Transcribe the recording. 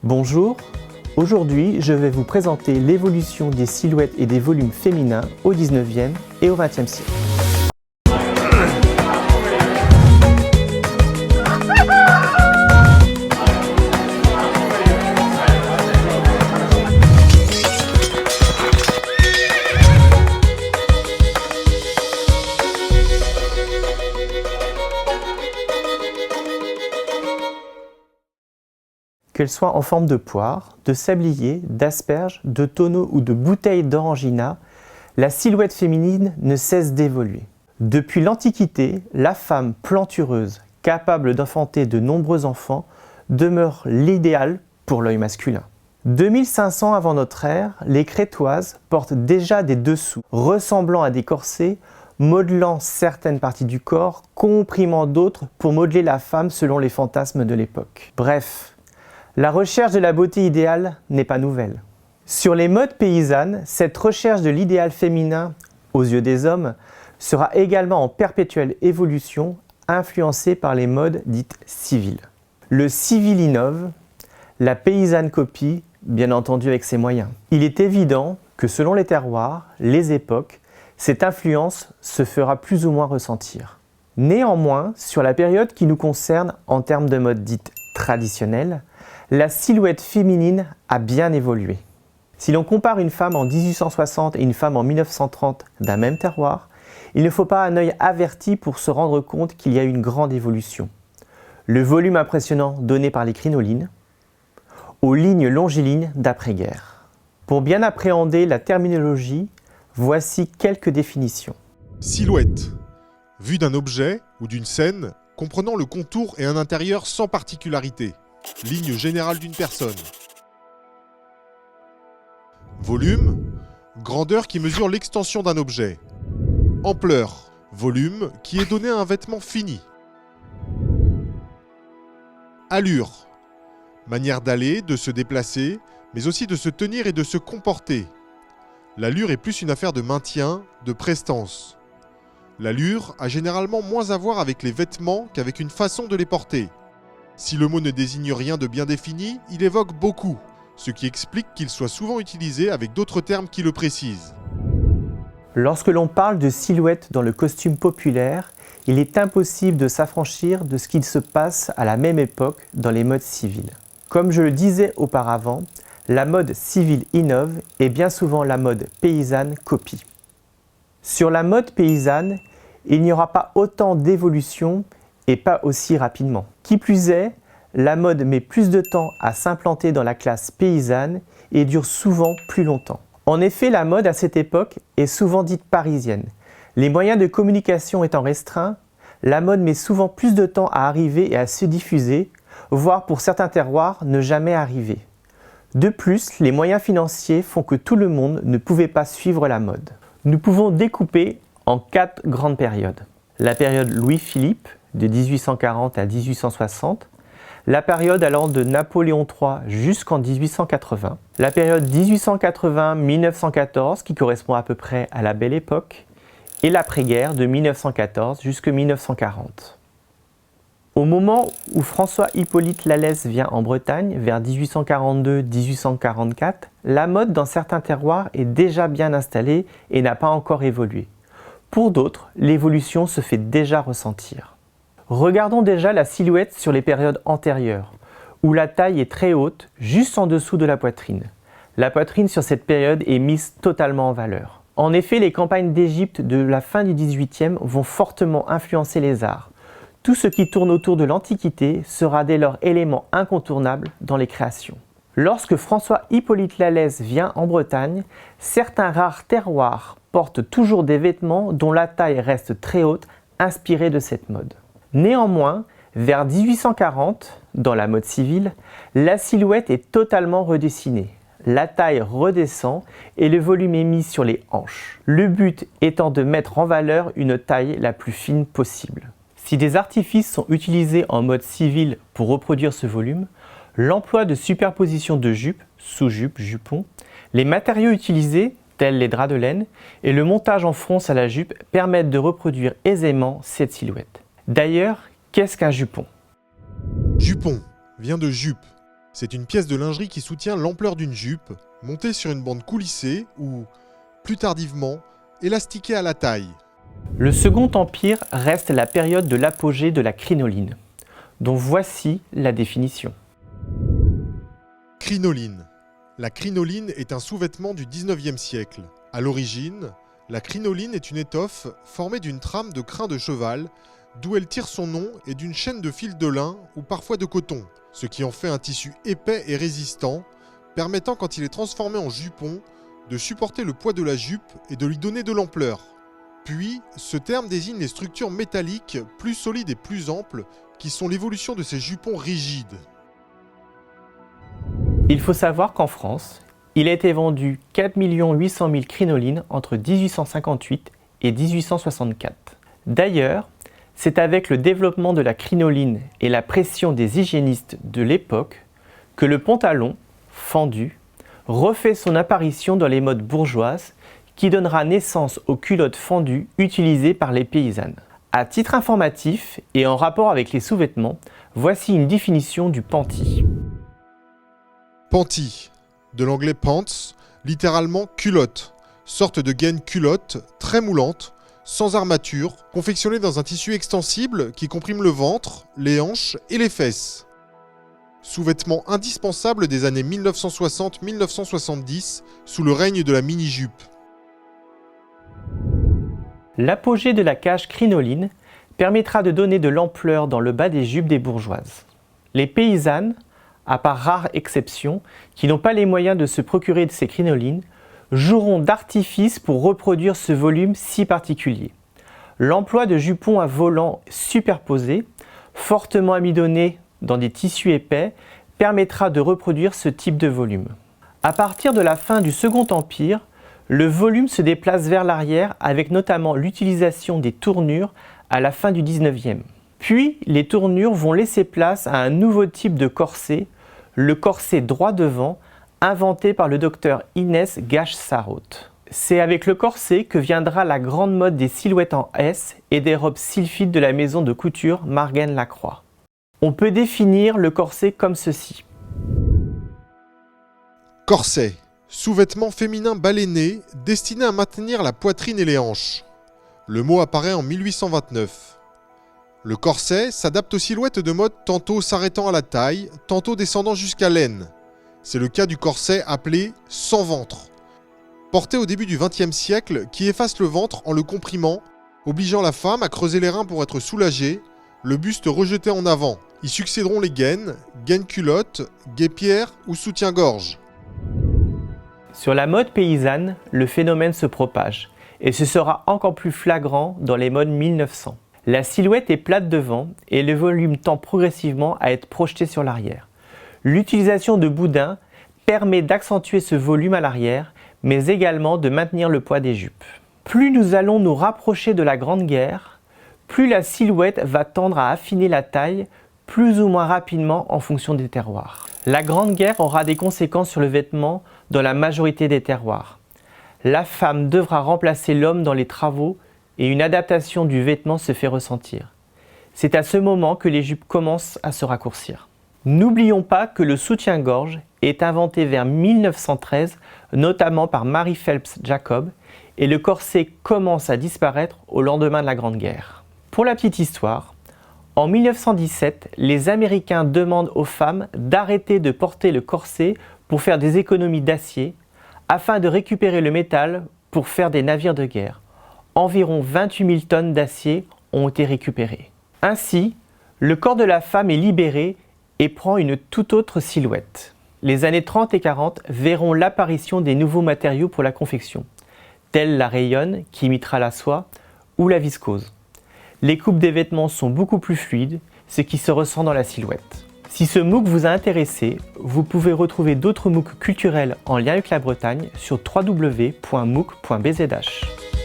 Bonjour, aujourd'hui je vais vous présenter l'évolution des silhouettes et des volumes féminins au 19e et au 20e siècle. Qu'elles soient en forme de poire, de sablier, d'asperge, de tonneau ou de bouteille d'orangina, la silhouette féminine ne cesse d'évoluer. Depuis l'Antiquité, la femme plantureuse, capable d'enfanter de nombreux enfants, demeure l'idéal pour l'œil masculin. 2500 avant notre ère, les Crétoises portent déjà des dessous ressemblant à des corsets, modelant certaines parties du corps, comprimant d'autres pour modeler la femme selon les fantasmes de l'époque. Bref, la recherche de la beauté idéale n'est pas nouvelle. Sur les modes paysannes, cette recherche de l'idéal féminin, aux yeux des hommes, sera également en perpétuelle évolution, influencée par les modes dites civiles. Le civil innove, la paysanne copie, bien entendu avec ses moyens. Il est évident que selon les terroirs, les époques, cette influence se fera plus ou moins ressentir. Néanmoins, sur la période qui nous concerne en termes de mode dite traditionnelle, la silhouette féminine a bien évolué. Si l'on compare une femme en 1860 et une femme en 1930 d'un même terroir, il ne faut pas un œil averti pour se rendre compte qu'il y a eu une grande évolution. Le volume impressionnant donné par les crinolines, aux lignes longilignes d'après-guerre. Pour bien appréhender la terminologie, voici quelques définitions. Silhouette, vue d'un objet ou d'une scène comprenant le contour et un intérieur sans particularité. Ligne générale d'une personne. Volume, grandeur qui mesure l'extension d'un objet. Ampleur, volume qui est donné à un vêtement fini. Allure, manière d'aller, de se déplacer, mais aussi de se tenir et de se comporter. L'allure est plus une affaire de maintien, de prestance. L'allure a généralement moins à voir avec les vêtements qu'avec une façon de les porter. Si le mot ne désigne rien de bien défini, il évoque beaucoup, ce qui explique qu'il soit souvent utilisé avec d'autres termes qui le précisent. Lorsque l'on parle de silhouette dans le costume populaire, il est impossible de s'affranchir de ce qu'il se passe à la même époque dans les modes civils. Comme je le disais auparavant, la mode civile innove et bien souvent la mode paysanne copie. Sur la mode paysanne, il n'y aura pas autant d'évolution et pas aussi rapidement. Qui plus est, la mode met plus de temps à s'implanter dans la classe paysanne et dure souvent plus longtemps. En effet, la mode à cette époque est souvent dite parisienne. Les moyens de communication étant restreints, la mode met souvent plus de temps à arriver et à se diffuser, voire pour certains terroirs ne jamais arriver. De plus, les moyens financiers font que tout le monde ne pouvait pas suivre la mode. Nous pouvons découper en 4 grandes périodes. La période Louis-Philippe, de 1840 à 1860, la période allant de Napoléon III jusqu'en 1880, la période 1880-1914 qui correspond à peu près à la Belle Époque, et l'après-guerre de 1914 jusqu'en 1940. Au moment où François-Hippolyte Lallès vient en Bretagne, vers 1842-1844, la mode dans certains terroirs est déjà bien installée et n'a pas encore évolué. Pour d'autres, l'évolution se fait déjà ressentir. Regardons déjà la silhouette sur les périodes antérieures, où la taille est très haute, juste en dessous de la poitrine. La poitrine sur cette période est mise totalement en valeur. En effet, les campagnes d'Égypte de la fin du XVIIIe vont fortement influencer les arts. Tout ce qui tourne autour de l'Antiquité sera dès lors élément incontournable dans les créations. Lorsque François-Hippolyte Lallès vient en Bretagne, certains rares terroirs portent toujours des vêtements dont la taille reste très haute, inspirés de cette mode. Néanmoins, vers 1840, dans la mode civile, la silhouette est totalement redessinée. La taille redescend et le volume est mis sur les hanches. Le but étant de mettre en valeur une taille la plus fine possible. Si des artifices sont utilisés en mode civil pour reproduire ce volume, l'emploi de superposition de jupes, sous-jupes, jupons, les matériaux utilisés, tels les draps de laine, et le montage en fronce à la jupe permettent de reproduire aisément cette silhouette. D'ailleurs, qu'est-ce qu'un jupon ? Jupon vient de jupe, C'est une pièce de lingerie qui soutient l'ampleur d'une jupe, montée sur une bande coulissée ou, plus tardivement, élastiquée à la taille. Le Second Empire reste la période de l'apogée de la crinoline, dont voici la définition. Crinoline. La crinoline est un sous-vêtement du 19e siècle. À l'origine, la crinoline est une étoffe formée d'une trame de crin de cheval, d'où elle tire son nom, et d'une chaîne de fil de lin ou parfois de coton, ce qui en fait un tissu épais et résistant, permettant quand il est transformé en jupon, de supporter le poids de la jupe et de lui donner de l'ampleur. Puis, ce terme désigne les structures métalliques plus solides et plus amples, qui sont l'évolution de ces jupons rigides. Il faut savoir qu'en France, il a été vendu 4 800 000 crinolines entre 1858 et 1864. D'ailleurs, c'est avec le développement de la crinoline et la pression des hygiénistes de l'époque que le pantalon, fendu, refait son apparition dans les modes bourgeoises qui donnera naissance aux culottes fendues utilisées par les paysannes. À titre informatif et en rapport avec les sous-vêtements, voici une définition du panty. Panty, de l'anglais pants, littéralement culotte, sorte de gaine culotte très moulante, sans armature, confectionnée dans un tissu extensible qui comprime le ventre, les hanches et les fesses. Sous-vêtement indispensable des années 1960-1970 sous le règne de la mini-jupe. L'apogée de la cage crinoline permettra de donner de l'ampleur dans le bas des jupes des bourgeoises. Les paysannes, à part rares exceptions, qui n'ont pas les moyens de se procurer de ces crinolines, joueront d'artifice pour reproduire ce volume si particulier. L'emploi de jupons à volants superposés, fortement amidonnés dans des tissus épais, permettra de reproduire ce type de volume. À partir de la fin du Second Empire, le volume se déplace vers l'arrière avec notamment l'utilisation des tournures à la fin du 19e. Puis, les tournures vont laisser place à un nouveau type de corset, le corset droit devant, inventé par le docteur Inès Gache-Sarraute. C'est avec le corset que viendra la grande mode des silhouettes en S et des robes sylphides de la maison de couture Margaine Lacroix. On peut définir le corset comme ceci. Corset, sous-vêtement féminin baleiné destiné à maintenir la poitrine et les hanches. Le mot apparaît en 1829. Le corset s'adapte aux silhouettes de mode tantôt s'arrêtant à la taille, tantôt descendant jusqu'à l'aine. C'est le cas du corset appelé sans ventre, porté au début du XXe siècle qui efface le ventre en le comprimant, obligeant la femme à creuser les reins pour être soulagée, le buste rejeté en avant. Y succéderont les gaines, gaines culottes, guêpières ou soutien-gorge. Sur la mode paysanne, le phénomène se propage et ce sera encore plus flagrant dans les modes 1900. La silhouette est plate devant et le volume tend progressivement à être projeté sur l'arrière. L'utilisation de boudins permet d'accentuer ce volume à l'arrière, mais également de maintenir le poids des jupes. Plus nous allons nous rapprocher de la Grande Guerre, plus la silhouette va tendre à affiner la taille plus ou moins rapidement en fonction des terroirs. La Grande Guerre aura des conséquences sur le vêtement dans la majorité des terroirs. La femme devra remplacer l'homme dans les travaux et une adaptation du vêtement se fait ressentir. C'est à ce moment que les jupes commencent à se raccourcir. N'oublions pas que le soutien-gorge est inventé vers 1913, notamment par Mary Phelps Jacob, et le corset commence à disparaître au lendemain de la Grande Guerre. Pour la petite histoire, en 1917, les Américains demandent aux femmes d'arrêter de porter le corset pour faire des économies d'acier, afin de récupérer le métal pour faire des navires de guerre. Environ 28 000 tonnes d'acier ont été récupérées. Ainsi, le corps de la femme est libéré et prend une toute autre silhouette. Les années 30 et 40 verront l'apparition des nouveaux matériaux pour la confection, tels la rayonne qui imitera la soie ou la viscose. Les coupes des vêtements sont beaucoup plus fluides, ce qui se ressent dans la silhouette. Si ce MOOC vous a intéressé, vous pouvez retrouver d'autres MOOC culturels en lien avec la Bretagne sur www.mooc.bzh.